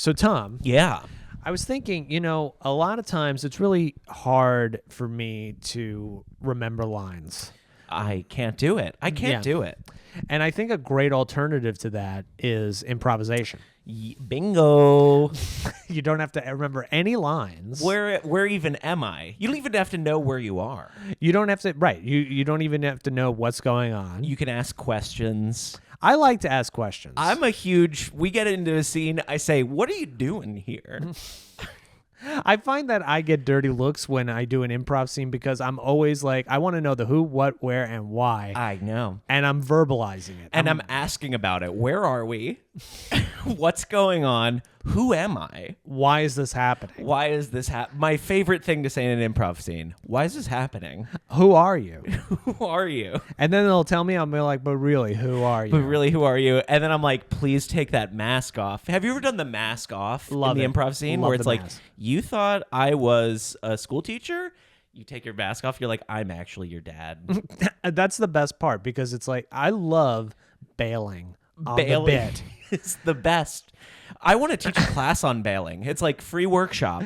So, Tom. Yeah. I was thinking, a lot of times it's really hard for me to remember lines. I can't do it. I can't do it. And I think a great alternative to that is improvisation. Bingo. You don't have to remember any lines. Where even am I? You don't even have to know where you are. You don't have to, right. You don't even have to know what's going on. You can ask questions. I like to ask questions. We get into a scene, I say, what are you doing here? I find that I get dirty looks when I do an improv scene because I'm always like, I want to know the who, what, where, and why. I know. And I'm verbalizing it. And I'm asking about it. Where are we? What's going on? Who am I? Why is this happening? Why is this my favorite thing to say in an improv scene? Why is this happening? Who are you? Who are you? And then they'll tell me, I'll be like, but really, who are you? But really, who are you? And then I'm like, please take that mask off. Have you ever done the mask off in the improv scene where it's like, you thought I was a school teacher? You take your mask off, you're like, I'm actually your dad. That's the best part because it's like, I love bailing on the bit. It's the best. I want to teach a class on bailing. It's like free workshop.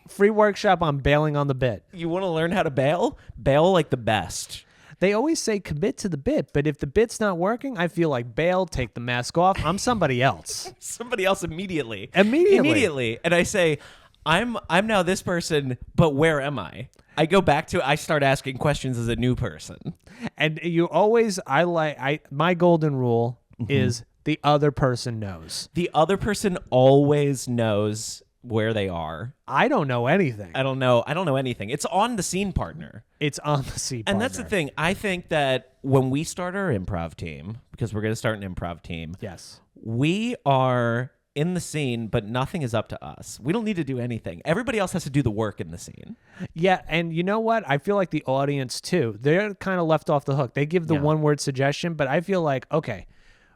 Free workshop on bailing on the bit. You want to learn how to bail? Bail like the best. They always say commit to the bit, but if the bit's not working, I feel like bail, take the mask off. I'm somebody else. Somebody else immediately. Immediately. And I say, I'm now this person, but where am I? I go back to I start asking questions as a new person. And you always my golden rule is the other person knows. The other person always knows where they are. I don't know anything. I don't know anything. It's on the scene partner. It's on the scene partner. And that's the thing. I think that when we start our improv team, because we're going to start an improv team. Yes. We are in the scene, but nothing is up to us. We don't need to do anything. Everybody else has to do the work in the scene. Yeah, and you know what? I feel like the audience, too, they're kind of left off the hook. They give the one-word suggestion, but I feel like, okay,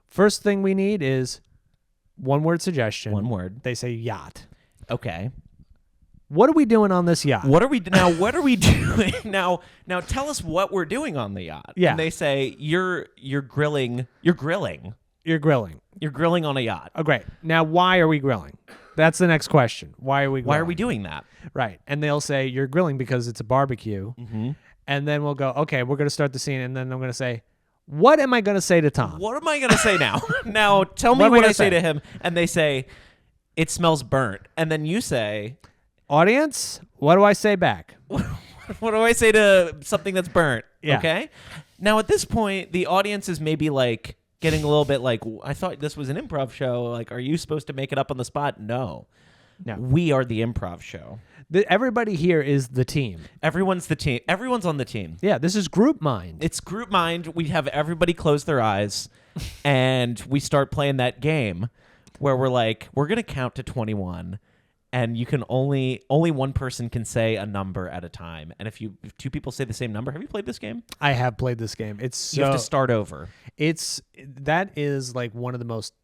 first thing we need is one-word suggestion. One word. They say yacht. Okay. What are we doing on this yacht? What are we doing? Now tell us what we're doing on the yacht. Yeah. And they say you're grilling. You're grilling. You're grilling. You're grilling on a yacht. Oh, great. Now, why are we grilling? That's the next question. Why are we grilling? Why are we doing that? Right. And they'll say, you're grilling because it's a barbecue. Mm-hmm. And then we'll go, okay, we're going to start the scene. And then I'm going to say, what am I going to say to Tom? What am I going to say now? Now, tell me what I say to him. And they say, it smells burnt. And then you say, audience, what do I say back? What do I say to something that's burnt? Yeah. Okay. Now, at this point, the audience is maybe like, getting a little bit like, I thought this was an improv show. Like, are you supposed to make it up on the spot? No. We are the improv show. Everybody here is the team. Everyone's the team. Everyone's on the team. Yeah, this is group mind. It's group mind. We have everybody close their eyes, and we start playing that game where we're like, we're going to count to 21. And you can only one person can say a number at a time. And if two people say the same number, have you played this game? I have played this game. You have to start over. That is like one of the most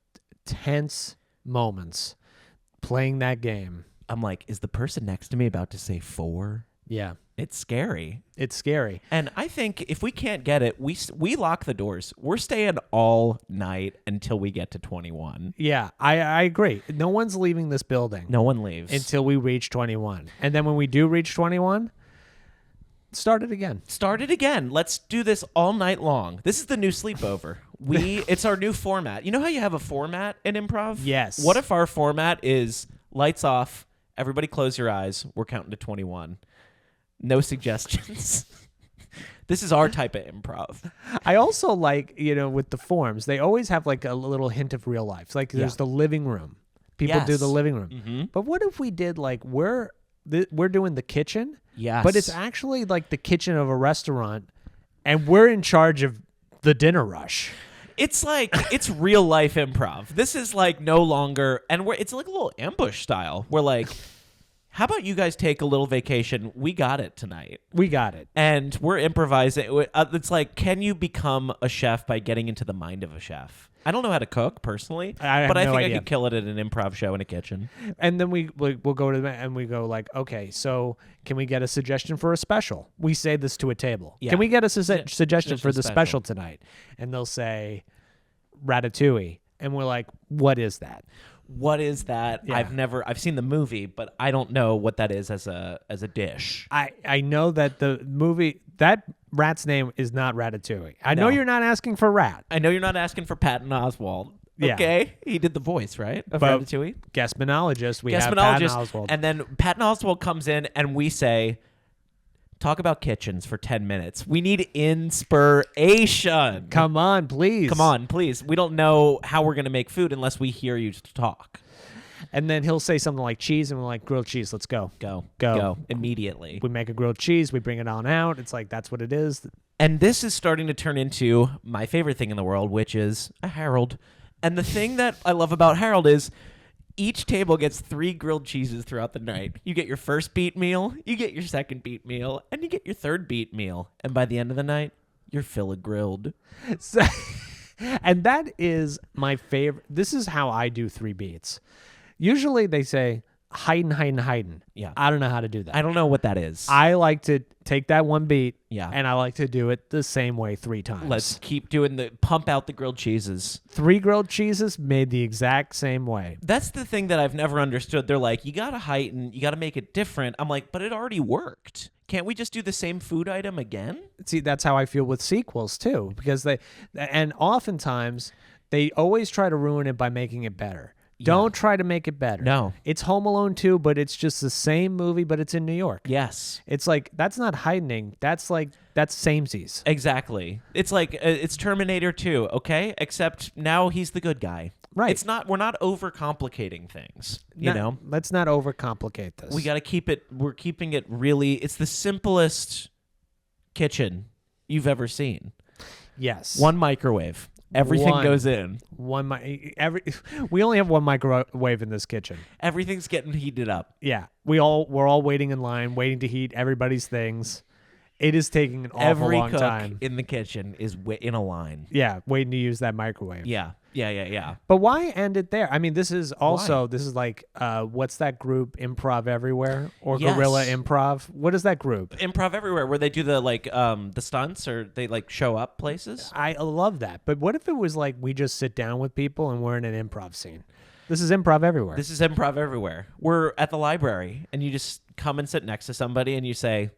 tense moments playing that game. I'm like, is the person next to me about to say 4? Yeah. It's scary. It's scary. And I think if we can't get it, we lock the doors. We're staying all night until we get to 21. Yeah, I agree. No one's leaving this building. No one leaves. Until we reach 21. And then when we do reach 21, start it again. Start it again. Let's do this all night long. This is the new sleepover. It's our new format. You know how you have a format in improv? Yes. What if our format is lights off, everybody close your eyes, we're counting to 21. No suggestions. This is our type of improv. I also like, with the forms, they always have like a little hint of real life. Like there's the living room. People do the living room. Mm-hmm. But what if we did like we're doing the kitchen? Yes. But it's actually like the kitchen of a restaurant and we're in charge of the dinner rush. It's like, it's real life improv. This is like no longer, and it's like a little ambush style. We're like, how about you guys take a little vacation? We got it tonight. We got it. And we're improvising. It's like, can you become a chef by getting into the mind of a chef? I don't know how to cook personally, but I think I could kill it at an improv show in a kitchen. And then we'll go to and we go like, okay, so can we get a suggestion for a special? We say this to a table. Yeah. Can we get a suggestion for the special tonight? And they'll say ratatouille. And we're like, what is that? What is that? Yeah. I've seen the movie, but I don't know what that is as a dish. I know that the movie, that rat's name is not Ratatouille. I know No. you're not asking for rat. I know you're not asking for Patton Oswalt. Yeah. Okay. He did the voice, right? Of But Ratatouille. Guestmonologist, we have Patton Oswalt. And then Patton Oswalt comes in and we say, talk about kitchens for 10 minutes. We need inspiration. Come on, please. Come on, please. We don't know how we're going to make food unless we hear you talk. And then he'll say something like cheese, and we're like, grilled cheese, let's go. Go. Immediately. We make a grilled cheese, we bring it on out. It's like, that's what it is. And this is starting to turn into my favorite thing in the world, which is a Harold. And the thing that I love about Harold is each table gets 3 grilled cheeses throughout the night. You get your first beat meal, you get your second beat meal, and you get your third beat meal. And by the end of the night, you're full of grilled. So, and that is my favorite. This is how I do 3 beats. Usually they say, Heightening. Yeah. I don't know how to do that. I don't know what that is. I like to take that one beat, Yeah. and I like to do it the same way 3 times. Let's keep doing pump out the grilled cheeses. 3 grilled cheeses made the exact same way. That's the thing that I've never understood. They're like, you got to heighten, you got to make it different. I'm like, but it already worked. Can't we just do the same food item again? See, that's how I feel with sequels too, because and oftentimes they always try to ruin it by making it better. Don't try to make it better. No. It's Home Alone 2, but it's just the same movie, but it's in New York. Yes. It's like, that's not heightening. That's samesies. Exactly. It's like, it's Terminator 2, okay? Except now he's the good guy. Right. We're not overcomplicating things, you know? Let's not overcomplicate this. We got to we're keeping it really, it's the simplest kitchen you've ever seen. Yes. One microwave. Everything One. goes in. We only have one microwave in this kitchen. Everything's getting heated up. Yeah. We're all waiting in line, waiting to heat everybody's things. It is taking an awful Every long cook time. in the kitchen is in a line. Yeah, waiting to use that microwave. Yeah. But why end it there? I mean, this is like, what's that group, Improv Everywhere or Yes. Guerrilla Improv? What is that group? Improv Everywhere, where they do the stunts or they like show up places. I love that. But what if it was like we just sit down with people and we're in an improv scene? This is Improv Everywhere. This is Improv Everywhere. We're at the library and you just come and sit next to somebody and you say,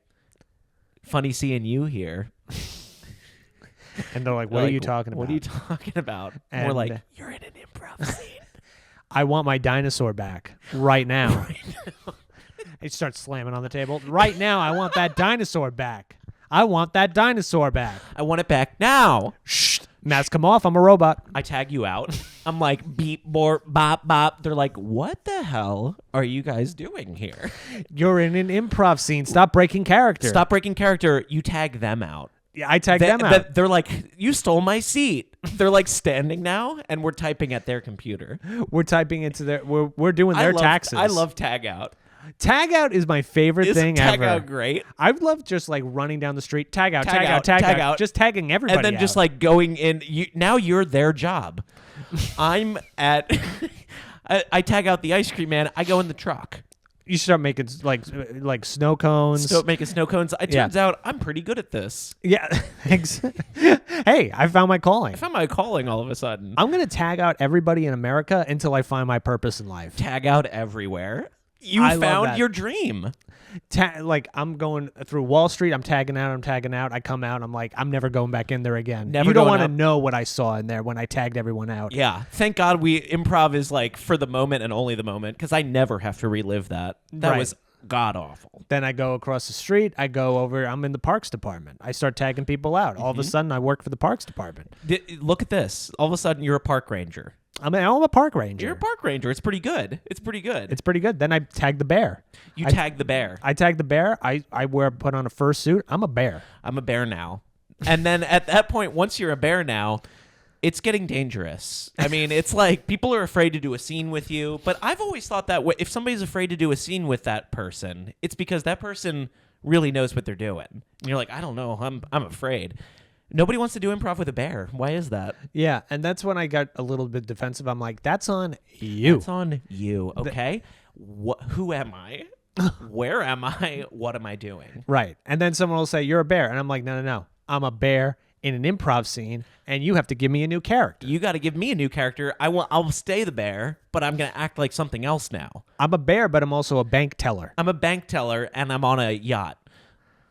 funny seeing you here. And they're like, what are you talking about? What are you talking about? And we're like, you're in an improv scene. I want my dinosaur back right now. He starts slamming on the table. Right now, I want that dinosaur back. I want that dinosaur back. I want it back now. Shh. Mask come off. I'm a robot. I tag you out. I'm like, beep, bort, bop, bop. They're like, what the hell are you guys doing here? You're in an improv scene. Stop breaking character. Stop breaking character. You tag them out. Yeah, I tag them out. They're like, you stole my seat. They're like standing now, and we're typing at their computer. We're typing into their. We're doing their taxes. I love tag out. Tag out is my favorite thing tag ever. out great? I love just like running down the street. Tag out. Just tagging everybody and then out. just like going in. Now you're their job. I'm at. I tag out the ice cream man. I go in the truck. You start making like snow cones. Start making snow cones. It turns out I'm pretty good at this. Yeah. Hey, I found my calling. I found my calling all of a sudden. I'm going to tag out everybody in America until I find my purpose in life. Tag out everywhere. You I love found that. your dream. Like I'm going through Wall Street. I'm tagging out. I come out. I'm like, I'm never going back in there again. Never you don't going want to out. know what I saw in there when I tagged everyone out. Yeah. Thank God improv is like for the moment and only the moment, because I never have to relive that. That Right. was god awful. Then I go across the street. I go over. I'm in the Parks Department. I start tagging people out. All of a sudden, I work for the Parks Department. Look at this. All of a sudden, you're a park ranger. I'm a park ranger. You're a park ranger. It's pretty good. It's pretty good. Then I tag the bear. You tag the bear. I tag the bear. I put on a fursuit. I'm a bear. I'm a bear now. And then at that point, once you're a bear now, it's getting dangerous. I mean, it's like people are afraid to do a scene with you. But I've always thought that if somebody's afraid to do a scene with that person, it's because that person really knows what they're doing. And you're like, I don't know. I'm afraid. Nobody wants to do improv with a bear. Why is that? Yeah, and that's when I got a little bit defensive. I'm like, that's on you. That's on you, okay? Who am I? Where am I? What am I doing? Right. And then someone will say, you're a bear. And I'm like, no. I'm a bear in an improv scene, and you have to give me a new character. You got to give me a new character. I'll stay the bear, but I'm going to act like something else now. I'm a bear, but I'm also a bank teller. I'm a bank teller, and I'm on a yacht.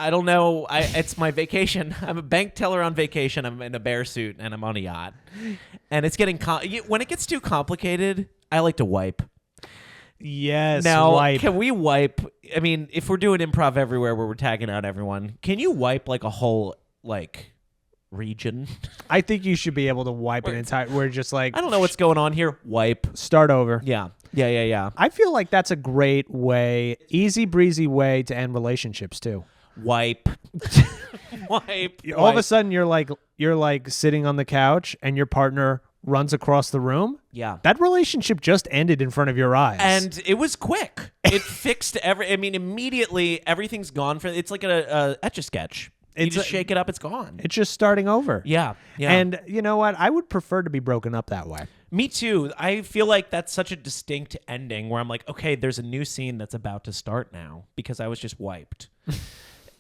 I don't know. It's my vacation. I'm a bank teller on vacation. I'm in a bear suit, and I'm on a yacht. And it's getting when it gets too complicated, I like to wipe. Yes. Now, wipe. can we wipe? I mean, if we're doing Improv Everywhere where we're tagging out everyone, can you wipe like a whole region? I think you should be able to wipe an entire. We're just like, I don't know what's going on here. Wipe. Start over. Yeah. I feel like that's a great way, easy breezy way to end relationships too. Wipe. Wipe. All of a sudden, you're like sitting on the couch, and your partner runs across the room. Yeah. That relationship just ended in front of your eyes. And it was quick. It fixed immediately everything's gone. It's like a Etch-a-Sketch. You just shake it up, it's gone. It's just starting over. Yeah. And you know what? I would prefer to be broken up that way. Me too. I feel like that's such a distinct ending where I'm like, okay, there's a new scene that's about to start now because I was just wiped.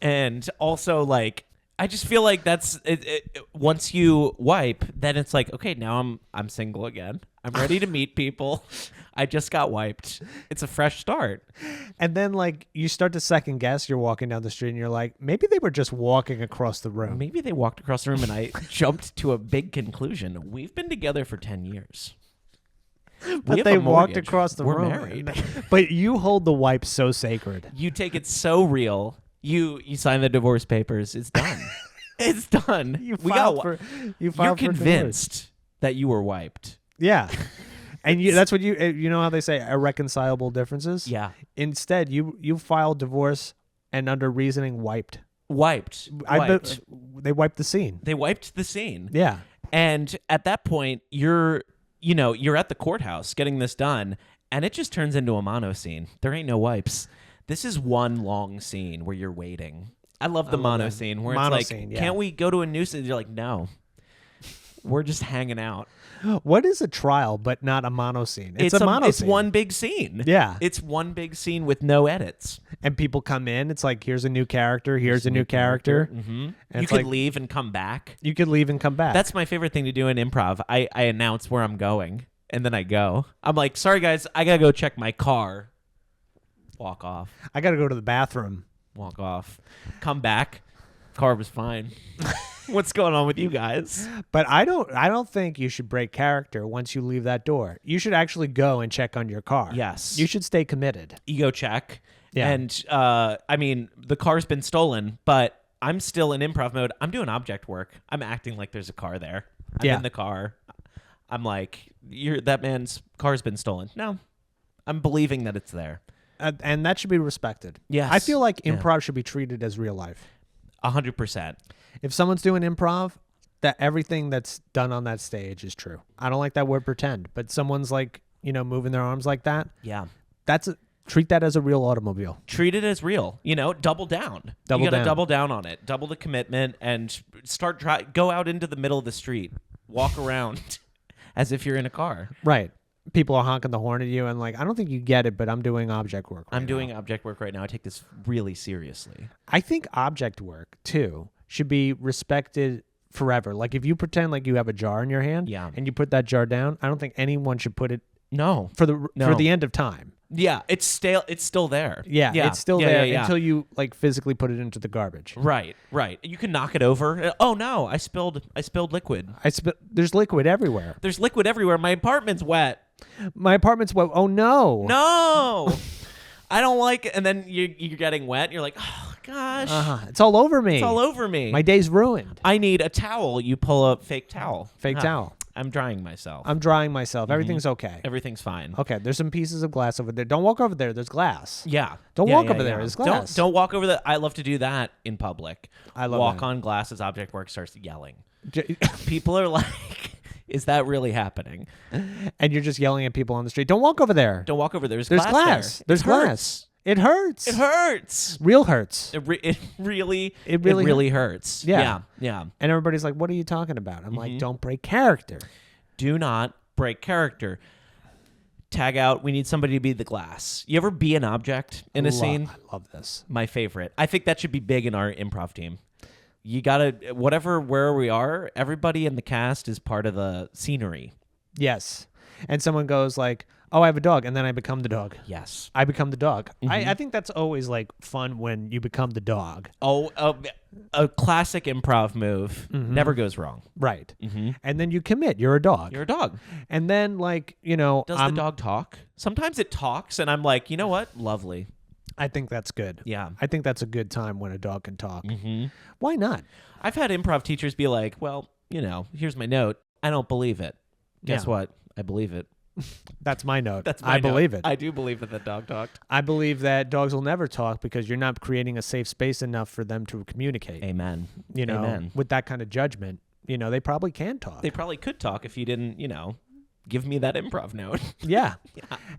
And also, like, I just feel like that's once you wipe, then it's like, okay, now I'm single again. I'm ready to meet people. I just got wiped. It's a fresh start. And then, like, you start to second guess. You're walking down the street, and you're like, maybe they were just walking across the room. Maybe they walked across the room, and I jumped to a big conclusion. We've been together for 10 years. But they walked across the room. We're married. But you hold the wipe so sacred. You take it so real. You sign the divorce papers. It's done. It's done. You're convinced that you were wiped. Yeah. And that's what you know how they say irreconcilable differences? Yeah. Instead, you file divorce and under reasoning wiped. Wiped. They wiped the scene. They wiped the scene. Yeah. And at that point, you're at the courthouse getting this done, and it just turns into a monoscene. There ain't no wipes. This is one long scene where you're waiting. I love the monoscene where it's like, can't we go to a new scene? You're like, no. We're just hanging out. What is a trial but not a monoscene? It's a monoscene. It's one big scene. Yeah. It's one big scene with no edits. And people come in. It's like, here's a new character. Here's a new character. Mm-hmm. You could leave and come back. You could leave and come back. That's my favorite thing to do in improv. I announce where I'm going, and then I go. I'm like, sorry, guys, I got to go check my car. Walk off. I got to go to the bathroom. Walk off. Come back. Car was fine. What's going on with you guys? But I don't think you should break character once you leave that door. You should actually go and check on your car. Yes. You should stay committed. Ego check. Yeah. And I mean, the car's been stolen, but I'm still in improv mode. I'm doing object work. I'm acting like there's a car there. I'm in the car. I'm like, that man's car's been stolen. No. I'm believing that it's there. And that should be respected. Yes. I feel like improv should be treated as real life. 100%. If someone's doing improv, that everything that's done on that stage is true. I don't like that word pretend, but someone's like, moving their arms like that. Yeah. Treat that as a real automobile. Treat it as real. Double down. You got to double down on it. Double the commitment and go out into the middle of the street. Walk around as if you're in a car. Right. People are honking the horn at you and like, I don't think you get it, but I'm doing object work I'm doing object work right now. I take this really seriously. I think object work, too, should be respected forever. Like if you pretend like you have a jar in your hand and you put that jar down, I don't think anyone should put it for the end of time. Yeah, it's stale. It's still there. Yeah, it's still there until you like physically put it into the garbage. Right. You can knock it over. Oh no, I spilled liquid. There's liquid everywhere. There's liquid everywhere. My apartment's wet. My apartment's wet. Oh no. No. I don't like it. And then you're getting wet. And you're like, oh gosh. It's all over me. It's all over me. My day's ruined. I need a towel. You pull a fake towel. Towel. I'm drying myself. Mm-hmm. Everything's okay. Everything's fine. Okay, there's some pieces of glass over there. Don't walk over there. There's glass. Yeah. Don't walk over there. There's glass. Don't walk over there. I love to do that in public. I love walk that. on glass as object work starts yelling. People are like, is that really happening? And you're just yelling at people on the street. Don't walk over there. Don't walk over there. There's glass. There. There's glass. It hurts. It hurts. Real hurts. It really hurts. Yeah. Yeah. And everybody's like, what are you talking about? I'm like, don't break character. Do not break character. Tag out. We need somebody to be the glass. You ever be an object in a scene? I love this. My favorite. I think that should be big in our improv team. You gotta wherever we are, everybody in the cast is part of the scenery. Yes. And someone goes like, oh, I have a dog, and then I become the dog. Yes. I become the dog. I think that's always like fun when you become the dog. Oh, a classic improv move. Never goes wrong. Right. And then you commit. You're a dog. You're a dog. And then like, you know. Does the dog talk? Sometimes it talks, and I'm like, you know what? Lovely. I think that's good. Yeah. I think that's a good time when a dog can talk. Why not? I've had improv teachers be like, well, you know, here's my note. I don't believe it. Guess what? I believe it. That's my note. That's my I believe it. I do believe that the dog talked. I believe that dogs will never talk because you're not creating a safe space enough for them to communicate. Amen. You know, Amen. with that kind of judgment, you know, they probably can talk. They probably could talk if you didn't, you know, give me that improv note. Yeah.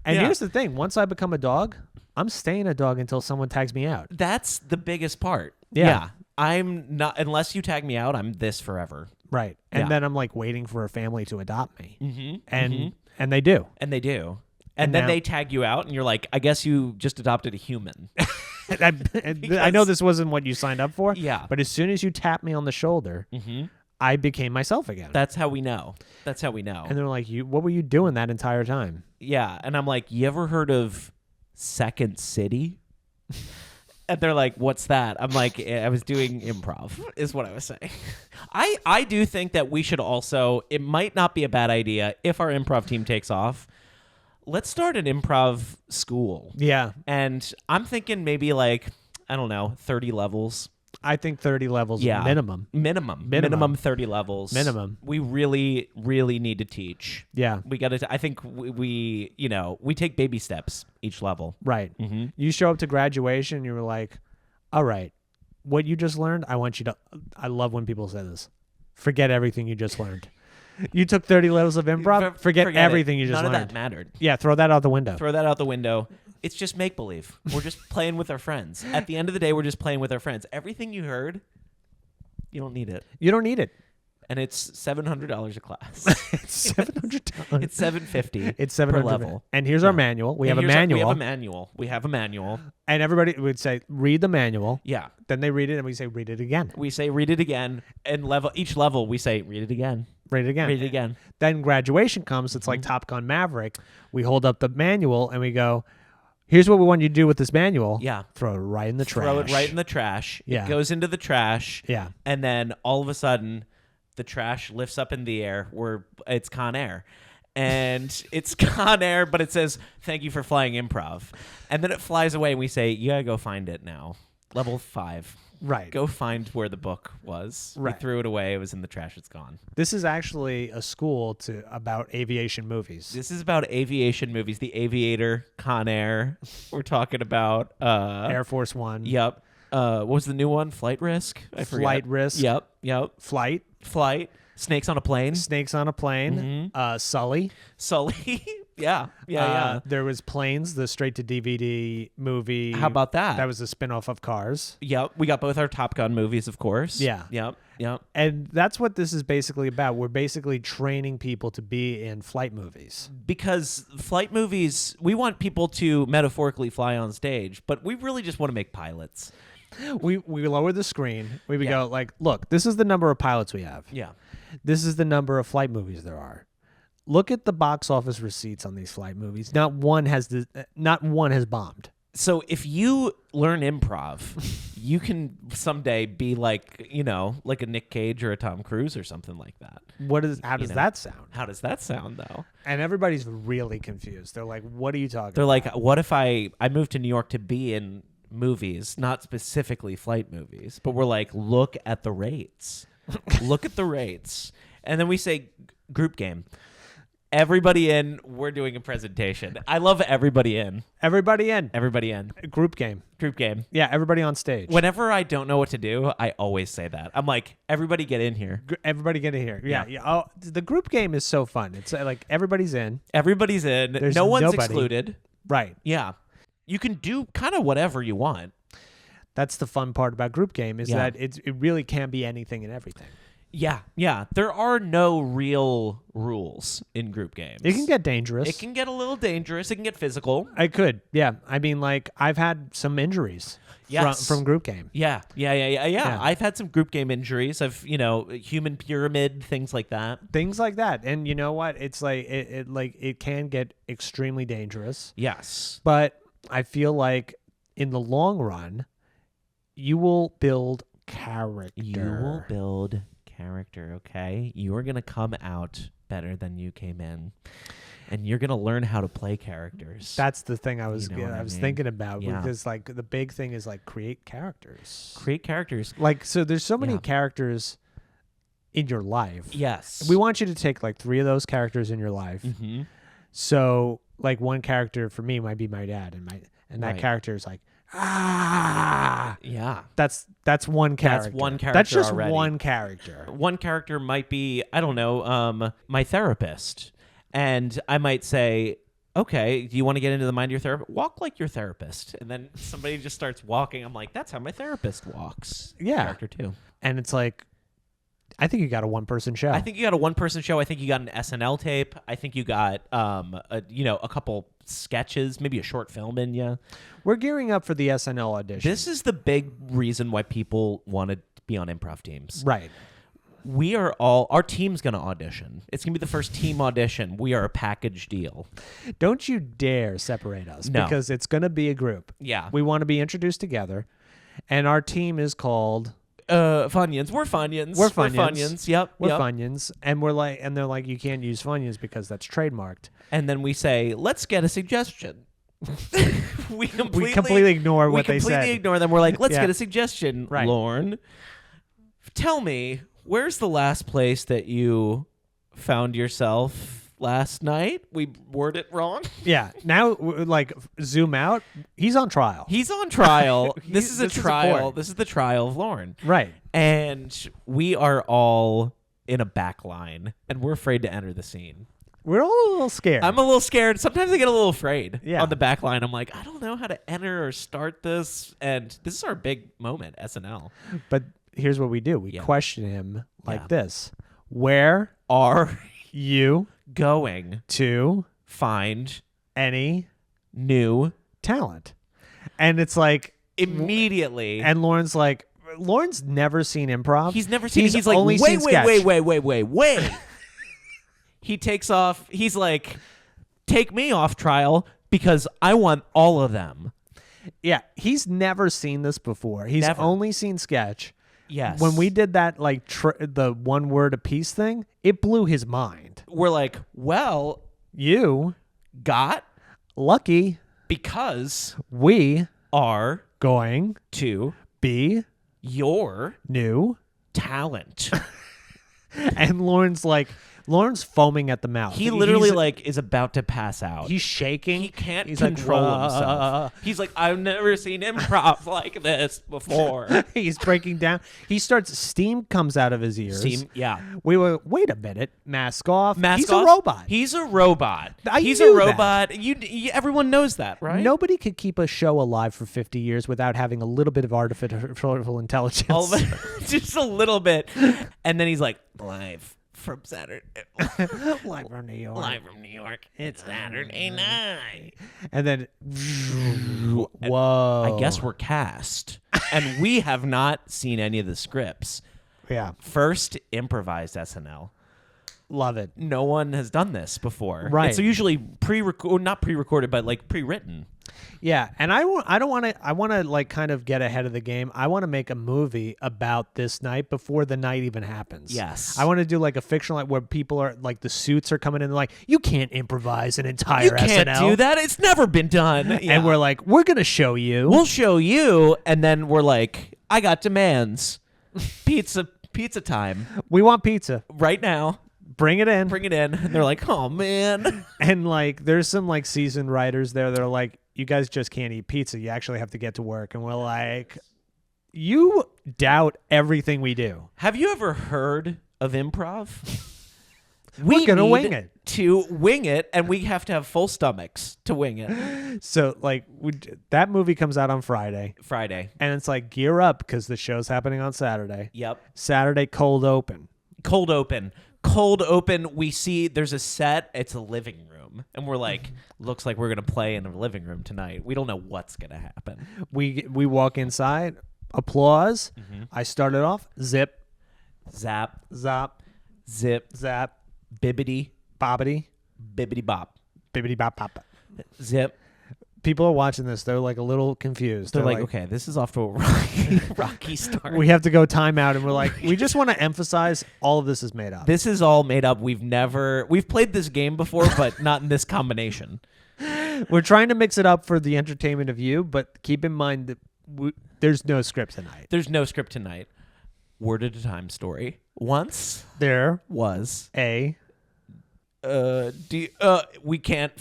And Yeah. here's the thing. Once I become a dog, I'm staying a dog until someone tags me out. That's the biggest part. Yeah. I'm not, unless you tag me out, I'm this forever. Right. And Yeah. then I'm like waiting for a family to adopt me. And And they do. And they do. And And then now- they tag you out, and you're like, I guess you just adopted a human. I know this wasn't what you signed up for. Yeah. But as soon as you tap me on the shoulder, I became myself again. That's how we know. That's how we know. And they're like, what were you doing that entire time? Yeah. And I'm like, you ever heard of Second City? And they're like, what's that? I'm like, I was doing improv, is what I was saying. I do think that we should also, it might not be a bad idea if our improv team takes off. Let's start an improv school. Yeah. And I'm thinking maybe like, I don't know, 30 levels. I think 30 levels Yeah. minimum. Minimum 30 levels. Minimum. We really, really need to teach. Yeah. We got to, I think we, you know, we take baby steps each level. Right. You show up to graduation, you were like, all right, what you just learned, I want you to, I love when people say this. Forget everything you just learned. You took 30 levels of improv, forget everything you just learned. learned. None of that mattered. Yeah, throw that out the window. Throw that out the window. It's just make-believe. We're just playing with our friends. At the end of the day, we're just playing with our friends. Everything you heard, you don't need it. You don't need it. And it's $700 a class. It's $700. It's $750. It's $700 per level. And here's our manual. We have a We manual. have a manual. And everybody would say, read the manual. Yeah. Then they read it, and we say, read it again. We say read it again. And each level we say read it again. Read it again. Read it again. Then graduation comes. It's like Top Gun Maverick. We hold up the manual, and we go, here's what we want you to do with this manual. Yeah. Throw it right in the trash. Throw it right in the trash. Yeah. It goes into the trash. Yeah. And then all of a sudden, the trash lifts up in the air where it's Con Air. And it's Con Air, but it says, thank you for flying improv. And then it flies away, and we say, you gotta go find it now. Level 5. Right. Go find where the book was. Right. We threw it away. It was in the trash. It's gone. This is actually a school about aviation movies. This is about aviation movies. The Aviator, Con Air. We're talking about Air Force One. Yep. What was the new one? Flight Risk? I forget. Flight Risk. Yep. Flight. Snakes on a Plane. Snakes on a Plane. Sully. Sully. Yeah. There was Planes, the straight-to-DVD movie. How about that? That was a spin-off of Cars. Yep. We got both our Top Gun movies, of course. Yeah. Yep. And that's what this is basically about. We're basically training people to be in flight movies. Because flight movies, we want people to metaphorically fly on stage, but we really just want to make pilots. We lower the screen. We would go like, look, this is the number of pilots we have. Yeah. This is the number of flight movies there are. Look at the box office receipts on these flight movies. Not one has bombed. So if you learn improv, you can someday be like, you know, like a Nick Cage or a Tom Cruise or something like that. How does that sound? How does that sound, though? And everybody's really confused. They're like, what are you talking They're about? like, what if I moved to New York to be in movies, not specifically flight movies, but we're like, look at the rates. Look at the rates. And then we say group game. Everybody in, we're doing a presentation. I love everybody in. Everybody in. Everybody in. Group game. Group game. Yeah, everybody on stage. Whenever I don't know what to do, I always say that. I'm like, everybody get in here. Everybody get in here. Yeah. Oh, the group game is so fun. It's like everybody's in. Everybody's in. There's no one's nobody. excluded. Right. Yeah. You can do kind of whatever you want. That's the fun part about group game is Yeah. that it really can be anything and everything. Yeah. There are no real rules in group games. It can get dangerous. It can get a little dangerous. It can get physical. I could, yeah. I mean, like, I've had some injuries from group game. Yeah. I've had some group game injuries. I've, human pyramid, things like that. Things like that. And you know what? It's like, it can get extremely dangerous. Yes. But I feel like in the long run, you will build character. Okay? You are going to come out better than you came in. And you're going to learn how to play characters. That's the thing I was mean? thinking about. Yeah. Because, like, the big thing is, like, create characters. Like, so there's so many characters in your life. Yes. We want you to take, like, 3 of those characters in your life. Mm-hmm. So, like, one character for me might be my dad. And that character is like, yeah. That's one character. That's one character. That's just already. one character. One character might be, I don't know, my therapist. And I might say, okay, do you want to get into the mind of your therapist? Walk like your therapist. And then somebody just starts walking. I'm like, that's how my therapist walks. Yeah. Character too. And it's like, I think you got a one-person show. I think you got a one-person show. I think you got an SNL tape. I think you got, a couple sketches, maybe a short film in you. We're gearing up for the SNL audition. This is the big reason why people want to be on improv teams. Right. Our team's going to audition. It's going to be the first team audition. We are a package deal. Don't you dare separate us. No. Because it's going to be a group. Yeah. We want to be introduced together. And our team is called... Funyuns. We're Funyuns. We're Funyuns. Yep. We're Funyuns. And they're like, you can't use Funyuns because that's trademarked. And then we say, let's get a suggestion. we completely ignore what they said. We completely ignore them. We're like, let's get a suggestion, right. Lorne. Tell me, where's the last place that you found yourself last night? We word it wrong. Yeah. Now, like, zoom out. He's on trial. He's on trial. This is a trial. Is this is the trial of Lorne. Right. And we are all in a back line, and we're afraid to enter the scene. We're all a little scared. I'm a little scared. Sometimes I get a little afraid on the back line. I'm like, I don't know how to enter or start this. And this is our big moment, SNL. But here's what we do. We question him like this. Where are you going to find any new talent? And it's like... immediately. And Lauren's like... Lauren's never seen improv. He's never seen it. He's only like, seen sketch. wait. He takes off. He's like, take me off trial because I want all of them. Yeah, he's never seen this before. He's only seen sketch. Yes. When we did that, like, the one word a piece thing, it blew his mind. We're like, well, you got lucky because we are going to be your new talent. And Lauren's foaming at the mouth. He literally is about to pass out. He's shaking. He can't control himself. He's like, I've never seen improv like this before. He's breaking down. Steam comes out of his ears. Steam, yeah. Wait a minute. Mask off. He's a robot. He's a robot. Everyone knows that, right? Nobody could keep a show alive for 50 years without having a little bit of artificial intelligence. Just a little bit. And then he's like, live from Saturday. Live from New York. It's Saturday night. And then, whoa. I guess we're cast. And we have not seen any of the scripts. Yeah. First improvised SNL. Love it. No one has done this before. Right. It's usually not pre-recorded, but like pre-written. Yeah, and I want to like kind of get ahead of the game. I want to make a movie about this night before the night even happens. Yes. I want to do like a fictional, like where people are like the suits are coming in and like, you can't improvise an entire You can't SNL. do that. It's never been done. Yeah. And we're like, we're going to show you. We'll show you. And then we're like, I got demands. Pizza time. We want pizza. Right now. Bring it in. And they're like, oh, man. And like, there's some like seasoned writers there that are like, you guys just can't eat pizza. You actually have to get to work. And we're like, you doubt everything we do. Have you ever heard of improv? We're going to wing it. To wing it, and we have to have full stomachs to wing it. So, like, that movie comes out on Friday. And it's like, gear up because the show's happening on Saturday. Yep. Saturday, cold open. Cold open. Cold open. We see there's a set. It's a living room. And we're like, looks like we're going to play in a living room tonight. We don't know what's going to happen. We walk inside. Applause. I started off. Zip. Zap. Zop. Zip. Zap. Bibbity. Bobbity. Bibbity bop. Bibbity bop bop. Zip. People are watching this. They're like a little confused. They're like, okay, this is off to a rocky start. We have to go timeout, and we're like, we just want to emphasize all of this is made up. This is all made up. We've played this game before, but not in this combination. We're trying to mix it up for the entertainment of you, but keep in mind that there's no script tonight. There's no script tonight. Word at a time story. Once there was a we can't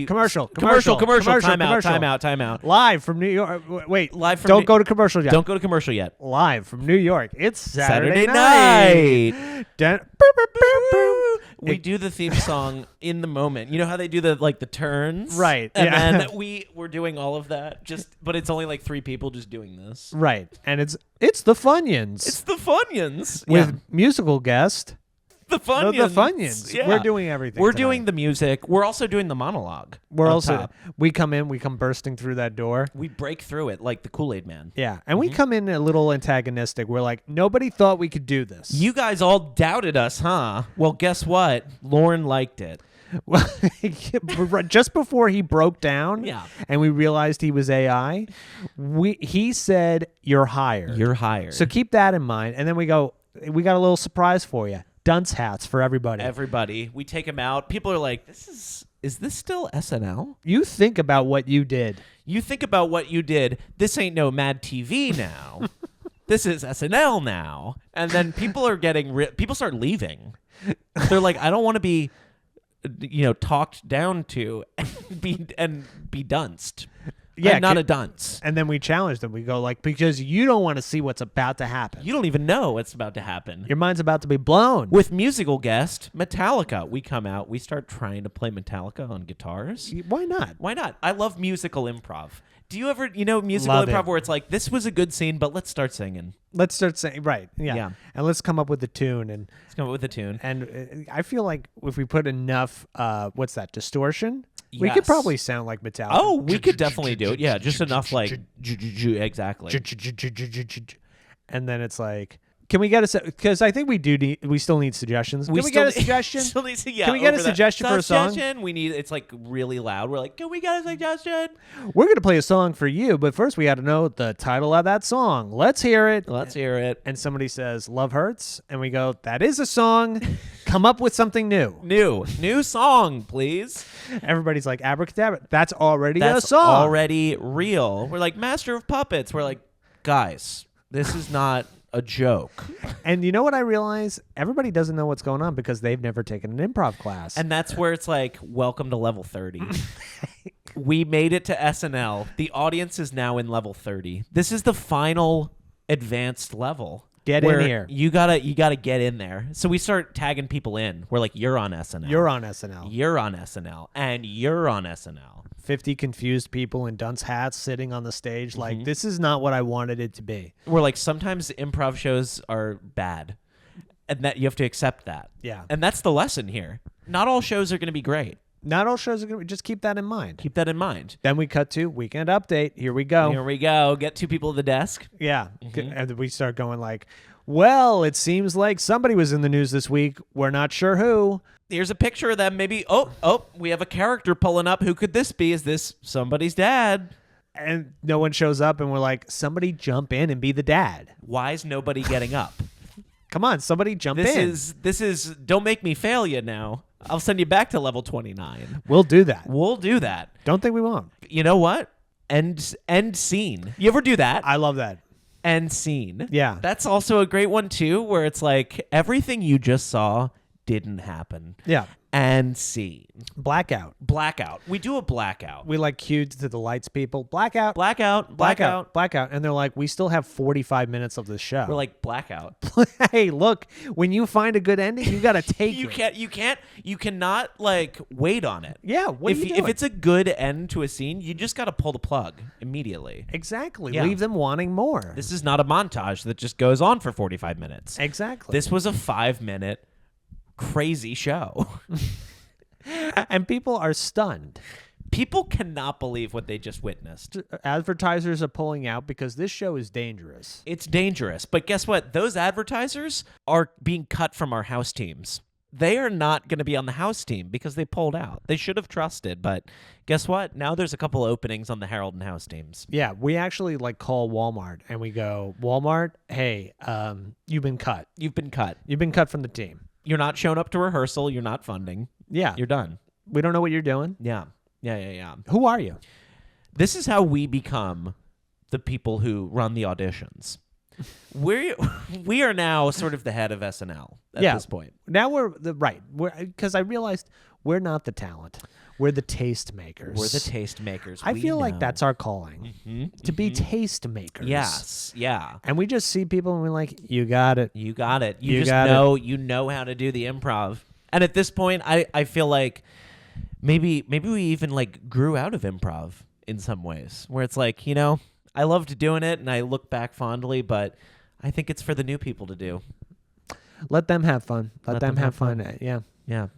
commercial. Time out. Live from New York. Wait, live from don't go to commercial yet. Don't go to commercial yet. Live from New York. It's Saturday night. Dun- We do the theme song in the moment. You know how they do the turns? Right. And yeah. then we're doing all of that but it's only like 3 people just doing this. Right. And it's the Funyuns. It's the Funyuns. With musical guest. The Funyuns. The Funyuns. Yeah. We're doing everything. We're tonight. doing the music. We're also doing the monologue. We come bursting through that door. We break through it like the Kool-Aid Man. Yeah. And we come in a little antagonistic. We're like, nobody thought we could do this. You guys all doubted us, huh? Well, guess what? Lauren liked it. Just before he broke down, yeah, and we realized he was AI, he said, "You're hired." You're hired. So keep that in mind. And then we got a little surprise for you: dunce hats for everybody. Everybody, we take them out. People are like, "Is this still SNL?" You think about what you did. This ain't no Mad TV now. This is SNL now. And then people are people start leaving. They're like, I don't want to be talked down to and be dunced. Yeah, I'm not a dunce. And then we challenge them. We go like, because you don't want to see what's about to happen. You don't even know what's about to happen. Your mind's about to be blown. With musical guest Metallica, we come out. We start trying to play Metallica on guitars. Why not? Why not? I love musical improv. Do you ever, musical Love improv it. where it's like, this was a good scene, but let's start singing. Let's start saying, right. Yeah. And let's come up with a tune. Let's come up with a tune. And I feel like if we put enough, distortion, we Yes. could probably sound like Metallica. Oh, we could definitely do it. Yeah, just enough like, exactly. And then it's like, can we get because I think we still need suggestions. Can we get a suggestion? Can we get a suggestion for a song? It's like really loud. We're like, can we get a suggestion? We're going to play a song for you, but first we got to know the title of that song. Let's hear it. And somebody says, Love Hurts. And we go, that is a song. Come up with something new. New song, please. Everybody's like, abracadabra. That's already a That's song. already real. We're like, Master of Puppets. We're like, guys, this is not a joke. And you know what I realize? Everybody doesn't know what's going on because they've never taken an improv class. And that's where it's like, welcome to level 30. We made it to SNL. The audience is now in level 30. This is the final advanced level. Get in here. You gotta get in there. So we start tagging people in. We're like, you're on SNL. You're on SNL. You're on SNL. And you're on SNL. 50 confused people in dunce hats sitting on the stage like, this is not what I wanted it to be. We're like, sometimes improv shows are bad. And that you have to accept that. Yeah. And that's the lesson here. Not all shows are going to be great. Not all shows are going to just keep that in mind. Keep that in mind. Then we cut to Weekend Update. Here we go. Get 2 people at the desk. Yeah. And we start going like, well, it seems like somebody was in the news this week. We're not sure who. Here's a picture of them. Maybe, we have a character pulling up. Who could this be? Is this somebody's dad? And no one shows up, and we're like, somebody jump in and be the dad. Why is nobody getting up? Come on, somebody jump in. This is don't make me fail you now. I'll send you back to level 29. We'll do that. Don't think we won't. You know what? End scene. You ever do that? I love that. End scene. Yeah. That's also a great one too, where it's like everything you just saw didn't happen. Yeah. And scene. Blackout. We do a blackout. We like cued to the lights people. Blackout. Blackout. And they're like, we still have 45 minutes of the show. We're like, blackout. Hey, look, when you find a good ending, you got to take it. You cannot like wait on it. Yeah. What are you doing? If it's a good end to a scene, you just got to pull the plug immediately. Exactly. Yeah. Leave them wanting more. This is not a montage that just goes on for 45 minutes. Exactly. This was a 5-minute crazy show. And people are stunned. People cannot believe what they just witnessed. Advertisers are pulling out because this show is dangerous. It's dangerous. But guess what? Those advertisers are being cut from our house teams. They are not going to be on the house team because they pulled out. They should have trusted, but guess what? Now there's a couple openings on the Herald and house teams. Yeah, we actually like call Walmart and we go, Walmart, hey, you've been cut. You've been cut. You've been cut from the team. You're not showing up to rehearsal. You're not funding. Yeah. You're done. We don't know what you're doing. Yeah. Who are you? This is how we become the people who run the auditions. We are now sort of the head of SNL at this point. Now we're because I realized we're not the talent. We're the taste makers. We're the taste makers. I feel like that's our calling, to be taste makers. Yes, yeah. And we just see people and we're like, you got it. You got it. You just know you know how to do the improv. And at this point, I feel like maybe we even like grew out of improv in some ways, where it's like, you know, I loved doing it and I look back fondly, but I think it's for the new people to do. Let them have fun. Let them have fun. Yeah. Yeah.